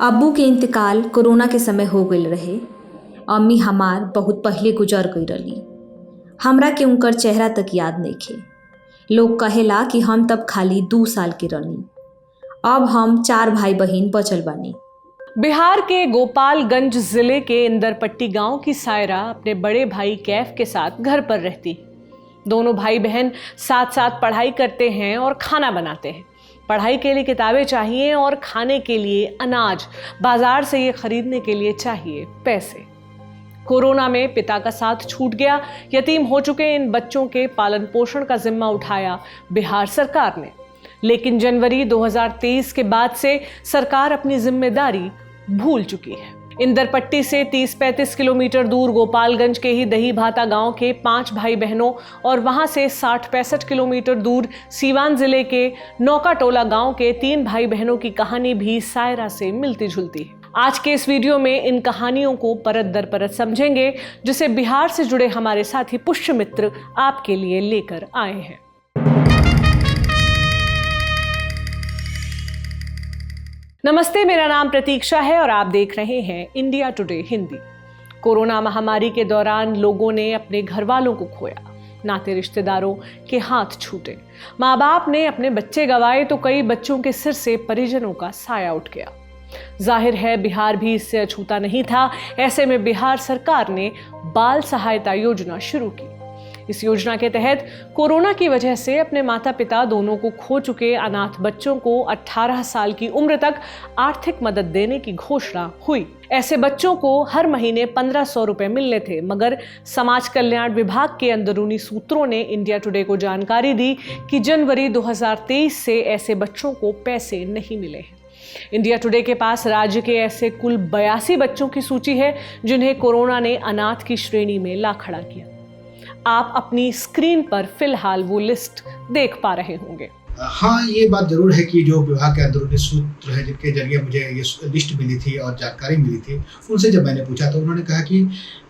अब्बू के इंतकाल कोरोना के समय हो गईल रहे। अम्मी हमार बहुत पहले गुजर गई रही। हमरा के उनकर चेहरा तक याद नइखे। लोग कहेला कि हम तब खाली 2 साल के रहनी। अब हम 4 भाई बहन बचल बानी। बिहार के गोपालगंज जिले के इंदरपट्टी गांव की सायरा अपने बड़े भाई कैफ के साथ घर पर रहती। दोनों भाई बहन साथ साथ पढ़ाई करते हैं और खाना बनाते हैं। पढ़ाई के लिए किताबें चाहिए और खाने के लिए अनाज, बाजार से ये खरीदने के लिए चाहिए पैसे। कोरोना में पिता का साथ छूट गया। यतीम हो चुके इन बच्चों के पालन पोषण का जिम्मा उठाया बिहार सरकार ने। लेकिन जनवरी 2023 के बाद से सरकार अपनी जिम्मेदारी भूल चुकी है। इंदरपट्टी से 30-35 किलोमीटर दूर गोपालगंज के ही दही भाता गांव के 5 भाई बहनों और वहां से 60-65 किलोमीटर दूर सीवान जिले के नौकाटोला गांव के 3 भाई बहनों की कहानी भी सायरा से मिलती जुलती है। आज के इस वीडियो में इन कहानियों को परत दर परत समझेंगे, जिसे बिहार से जुड़े हमारे साथी पुष्यमित्र आपके लिए लेकर आए हैं। नमस्ते, मेरा नाम प्रतीक्षा है और आप देख रहे हैं इंडिया टुडे हिंदी। कोरोना महामारी के दौरान लोगों ने अपने घर वालों को खोया, नाते रिश्तेदारों के हाथ छूटे, माँ बाप ने अपने बच्चे गंवाए तो कई बच्चों के सिर से परिजनों का साया उठ गया। जाहिर है बिहार भी इससे अछूता नहीं था। ऐसे में बिहार सरकार ने बाल सहायता योजना शुरू की। इस योजना के तहत कोरोना की वजह से अपने माता पिता दोनों को खो चुके अनाथ बच्चों को 18 साल की उम्र तक आर्थिक मदद देने की घोषणा हुई। ऐसे बच्चों को हर महीने 1500 रुपए मिलने थे, मगर समाज कल्याण विभाग के अंदरूनी सूत्रों ने इंडिया टुडे को जानकारी दी कि जनवरी 2023 से ऐसे बच्चों को पैसे नहीं मिले हैं। इंडिया टुडे के पास राज्य के ऐसे कुल 82 बच्चों की सूची है जिन्हें कोरोना ने अनाथ की श्रेणी में ला खड़ा किया। आप अपनी स्क्रीन पर फिलहाल वो लिस्ट देख पा रहे होंगे। हाँ, ये बात जरूर है कि जो विभाग के अंदरूनी सूत्र है जिनके जरिए मुझे ये लिस्ट मिली थी और जानकारी मिली थी, उनसे जब मैंने पूछा तो उन्होंने कहा कि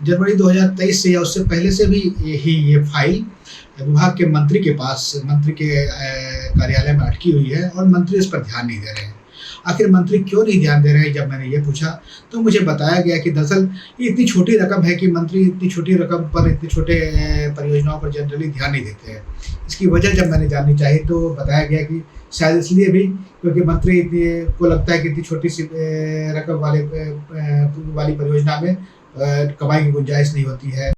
जनवरी 2023 से या उससे पहले से भी ये फाइल विभाग के मंत्री के पास, मंत्री के कार्यालय में अटकी हुई है और मंत्री इस पर ध्यान नहीं दे रहे हैं। आखिर मंत्री क्यों नहीं ध्यान दे रहे हैं, जब मैंने ये पूछा तो मुझे बताया गया कि दरअसल ये इतनी छोटी रकम है कि मंत्री इतनी छोटी रकम पर, इतनी छोटे परियोजनाओं पर जनरली ध्यान नहीं देते हैं। इसकी वजह जब मैंने जाननी चाहिए तो बताया गया कि शायद इसलिए भी क्योंकि मंत्री को लगता है कि इतनी छोटी सी रकम वाली परियोजना में कमाई की गुंजाइश नहीं होती है।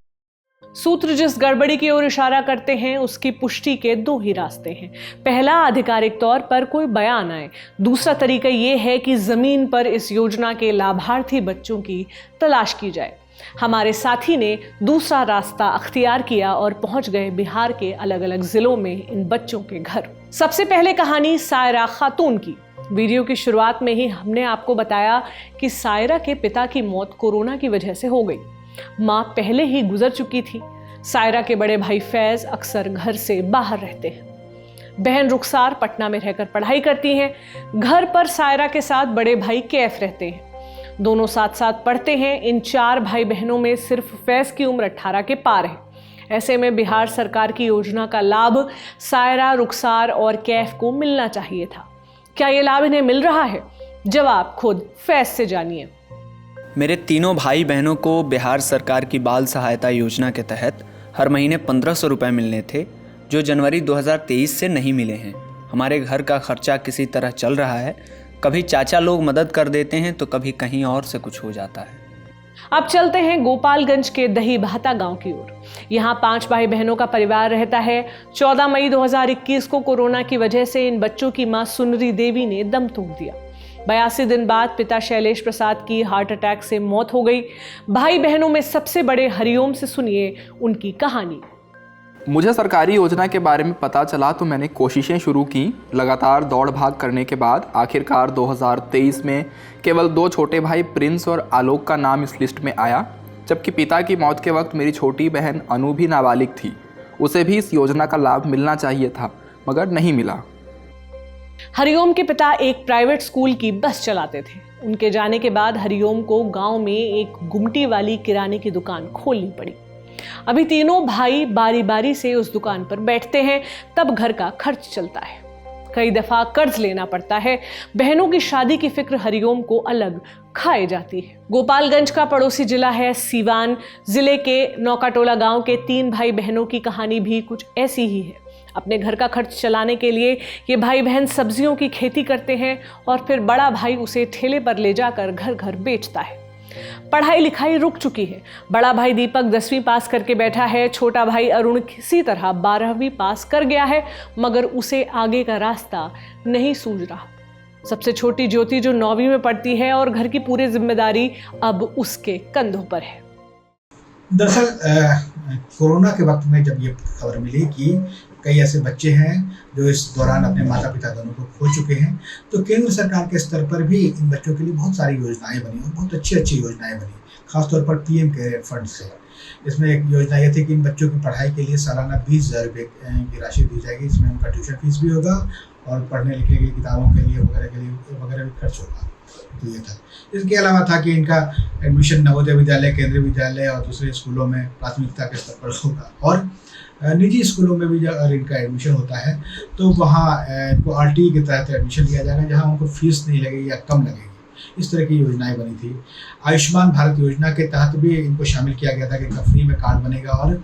सूत्र जिस गड़बड़ी की ओर इशारा करते हैं उसकी पुष्टि के 2 ही रास्ते हैं। पहला, आधिकारिक तौर पर कोई बयान आए। दूसरा तरीका यह है कि जमीन पर इस योजना के लाभार्थी बच्चों की तलाश की जाए। हमारे साथी ने दूसरा रास्ता अख्तियार किया और पहुंच गए बिहार के अलग अलग जिलों में इन बच्चों के घर। सबसे पहले कहानी सायरा खातून की। वीडियो की शुरुआत में ही हमने आपको बताया कि सायरा के पिता की मौत कोरोना की वजह से हो गई। माँ पहले ही गुजर चुकी थी। सायरा के बड़े भाई फैज अक्सर घर से बाहर रहते हैं। बहन रुखसार पटना में रहकर पढ़ाई करती हैं। घर पर सायरा के साथ बड़े भाई कैफ रहते हैं। दोनों साथ साथ पढ़ते हैं। इन 4 भाई बहनों में सिर्फ फैज की उम्र 18 के पार है। ऐसे में बिहार सरकार की योजना का लाभ सायरा, रुखसार और कैफ को मिलना चाहिए था। क्या ये लाभ इन्हें मिल रहा है? जवाब खुद फैज से जानिए। मेरे तीनों भाई बहनों को बिहार सरकार की बाल सहायता योजना के तहत हर महीने 1500 रुपये मिलने थे, जो जनवरी 2023 से नहीं मिले हैं। हमारे घर का खर्चा किसी तरह चल रहा है। कभी चाचा लोग मदद कर देते हैं तो कभी कहीं और से कुछ हो जाता है। अब चलते हैं गोपालगंज के दही भाता गांव की ओर। यहाँ 5 भाई बहनों का परिवार रहता है। 14 मई 2021 को कोरोना की वजह से इन बच्चों की मां सुनरी देवी ने दम तोड़ दिया। 82 दिन बाद पिता शैलेश प्रसाद की हार्ट अटैक से मौत हो गई। भाई बहनों में सबसे बड़े हरिओम से सुनिए उनकी कहानी। मुझे सरकारी योजना के बारे में पता चला तो मैंने कोशिशें शुरू की। लगातार दौड़ भाग करने के बाद आखिरकार 2023 में केवल 2 छोटे भाई प्रिंस और आलोक का नाम इस लिस्ट में आया, जबकि पिता की मौत के वक्त मेरी छोटी बहन अनु भी नाबालिग थी। उसे भी इस योजना का लाभ मिलना चाहिए था, मगर नहीं मिला। हरिओम के पिता एक प्राइवेट स्कूल की बस चलाते थे। उनके जाने के बाद हरिओम को गांव में एक गुमटी वाली किराने की दुकान खोलनी पड़ी। अभी तीनों भाई बारी बारी से उस दुकान पर बैठते हैं, तब घर का खर्च चलता है। कई दफा कर्ज लेना पड़ता है। बहनों की शादी की फिक्र हरिओम को अलग खाए जाती है। गोपालगंज का पड़ोसी जिला है सीवान। जिले के नौकाटोला गांव के 3 भाई बहनों की कहानी भी कुछ ऐसी ही है। अपने घर का खर्च चलाने के लिए ये भाई बहन सब्जियों की खेती करते हैं और फिर बड़ा भाई उसे ठेले पर ले जाकर घर घर बेचता है। पढ़ाई लिखाई रुक चुकी है। बड़ा भाई दीपक 10वीं पास करके बैठा है। छोटा भाई अरुण किसी तरह 12वीं पास कर गया है, मगर उसे आगे का रास्ता नहीं सूझ रहा। सबसे छोटी ज्योति जो 9वीं में पढ़ती है और घर की पूरी जिम्मेदारी अब उसके कंधों पर है। दरअसल कोरोना के वक्त में जब ये खबर मिली कि कई ऐसे बच्चे हैं जो इस दौरान अपने माता पिता दोनों को खो चुके हैं, तो केंद्र सरकार के स्तर पर भी इन बच्चों के लिए बहुत सारी योजनाएं बनी और बहुत अच्छी योजनाएं बनी, खासतौर पर पीएम केयर फंड से। इसमें एक योजना ये थी कि इन बच्चों की पढ़ाई के लिए सालाना 20,000 रुपये की राशि दी जाएगी। इसमें उनका ट्यूशन फीस भी होगा और पढ़ने लिखने की किताबों के लिए वगैरह भी खर्च होगा। तो ये था। इसके अलावा था कि इनका एडमिशन नवोदय विद्यालय, केंद्रीय विद्यालय और दूसरे स्कूलों में प्राथमिकता के स्तर पर होगा। और निजी स्कूलों में भी अगर इनका एडमिशन होता है तो वहाँ इनको RTE के तहत एडमिशन लिया जाएगा, जहाँ उनको फीस नहीं लगेगी या कम लगेगी। इस तरह की योजनाएं बनी थी। आयुष्मान भारत योजना के तहत भी इनको शामिल किया गया था कि इनका फ्री में कार्ड बनेगा और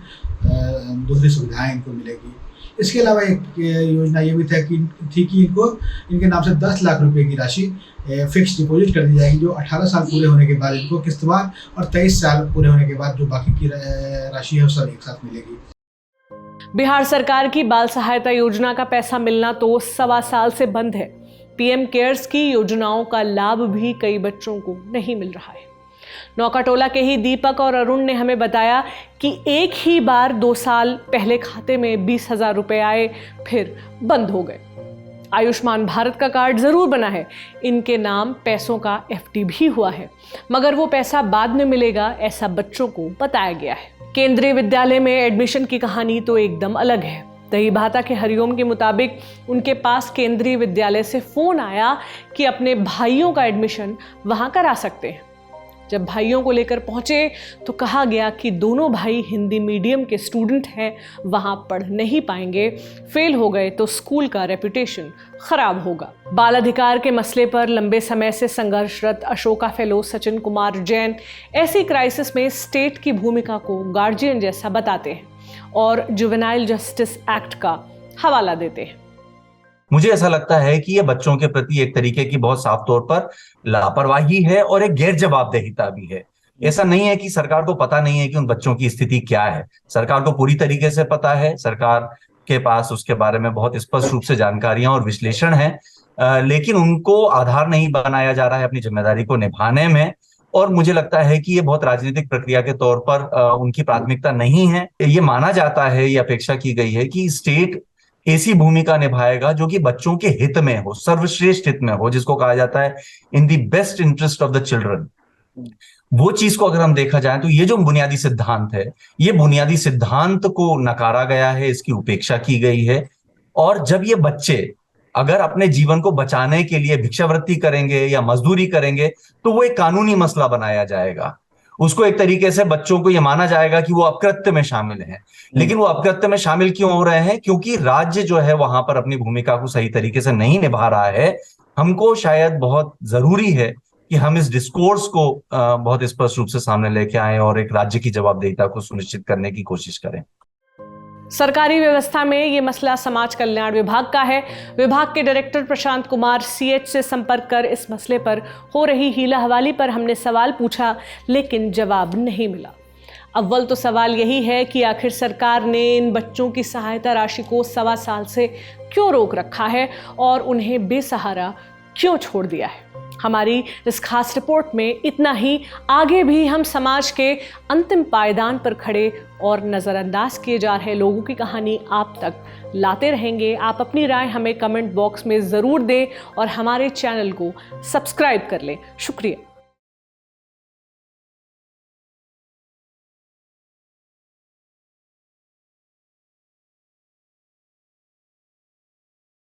दूसरी सुविधाएं इनको मिलेगी। इसके अलावा एक योजना ये भी थी कि इनको इनके नाम से 10 लाख रुपए की राशि फिक्स डिपॉजिट कर दी जाएगी, जो 18 साल पूरे होने के बाद इनको किस्तवार और 23 साल पूरे होने के बाद जो बाकी की राशि है वो सब एक साथ मिलेगी। बिहार सरकार की बाल सहायता योजना का पैसा मिलना तो 1.25 साल से बंद है। पीएम केयर्स की योजनाओं का लाभ भी कई बच्चों को नहीं मिल रहा है। नौकाटोला के ही दीपक और अरुण ने हमें बताया कि एक ही बार 2 साल पहले खाते में 20,000 रुपए आए, फिर बंद हो गए। आयुष्मान भारत का कार्ड जरूर बना है, इनके नाम पैसों का FD भी हुआ है, मगर वो पैसा बाद में मिलेगा, ऐसा बच्चों को बताया गया है। केंद्रीय विद्यालय में एडमिशन की कहानी तो एकदम अलग है। दहीभाता के हरिओम के मुताबिक उनके पास केंद्रीय विद्यालय से फोन आया कि अपने भाइयों का एडमिशन वहां करा सकते हैं। जब भाइयों को लेकर पहुंचे तो कहा गया कि दोनों भाई हिंदी मीडियम के स्टूडेंट हैं, वहां पढ़ नहीं पाएंगे, फेल हो गए तो स्कूल का रेपुटेशन खराब होगा। बाल अधिकार के मसले पर लंबे समय से संघर्षरत अशोका फेलो सचिन कुमार जैन ऐसी क्राइसिस में स्टेट की भूमिका को गार्जियन जैसा बताते हैं और जुवेनाइल जस्टिस एक्ट का हवाला देते हैं। मुझे ऐसा लगता है कि ये बच्चों के प्रति एक तरीके की बहुत साफ तौर पर लापरवाही है और एक गैर जवाबदेहिता भी है। ऐसा नहीं है कि सरकार को पता नहीं है कि उन बच्चों की स्थिति क्या है। सरकार को पूरी तरीके से पता है। सरकार के पास उसके बारे में बहुत स्पष्ट रूप से जानकारियां और विश्लेषण है, लेकिन उनको आधार नहीं बनाया जा रहा है अपनी जिम्मेदारी को निभाने में। और मुझे लगता है कि ये बहुत राजनीतिक प्रक्रिया के तौर पर उनकी प्राथमिकता नहीं है। ये माना जाता है, ये अपेक्षा की गई है कि स्टेट ऐसी भूमिका निभाएगा जो कि बच्चों के हित में हो, सर्वश्रेष्ठ हित में हो, जिसको कहा जाता है in the best interest of the children. वो चीज को अगर हम देखा जाए तो ये जो बुनियादी सिद्धांत है, ये बुनियादी सिद्धांत को नकारा गया है, इसकी उपेक्षा की गई है। और जब ये बच्चे अगर अपने जीवन को बचाने के लिए भिक्षावृत्ति करेंगे या मजदूरी करेंगे तो वो एक कानूनी मसला बनाया जाएगा। उसको एक तरीके से बच्चों को यह माना जाएगा कि वो अपकृत्य में शामिल हैं। लेकिन वो अपकृत्य में शामिल क्यों हो रहे हैं? क्योंकि राज्य जो है वहां पर अपनी भूमिका को सही तरीके से नहीं निभा रहा है। हमको शायद बहुत जरूरी है कि हम इस डिस्कोर्स को बहुत स्पष्ट रूप से सामने लेके आए और एक राज्य की जवाबदेहिता को सुनिश्चित करने की कोशिश करें। सरकारी व्यवस्था में ये मसला समाज कल्याण विभाग का है। विभाग के डायरेक्टर प्रशांत कुमार CH से संपर्क कर इस मसले पर हो रही हीला हवाली पर हमने सवाल पूछा, लेकिन जवाब नहीं मिला। अव्वल तो सवाल यही है कि आखिर सरकार ने इन बच्चों की सहायता राशि को 1.25 साल से क्यों रोक रखा है और उन्हें बेसहारा क्यों छोड़ दिया है। हमारी इस खास रिपोर्ट में इतना ही। आगे भी हम समाज के अंतिम पायदान पर खड़े और नज़रअंदाज किए जा रहे लोगों की कहानी आप तक लाते रहेंगे। आप अपनी राय हमें कमेंट बॉक्स में ज़रूर दें और हमारे चैनल को सब्सक्राइब कर लें। शुक्रिया।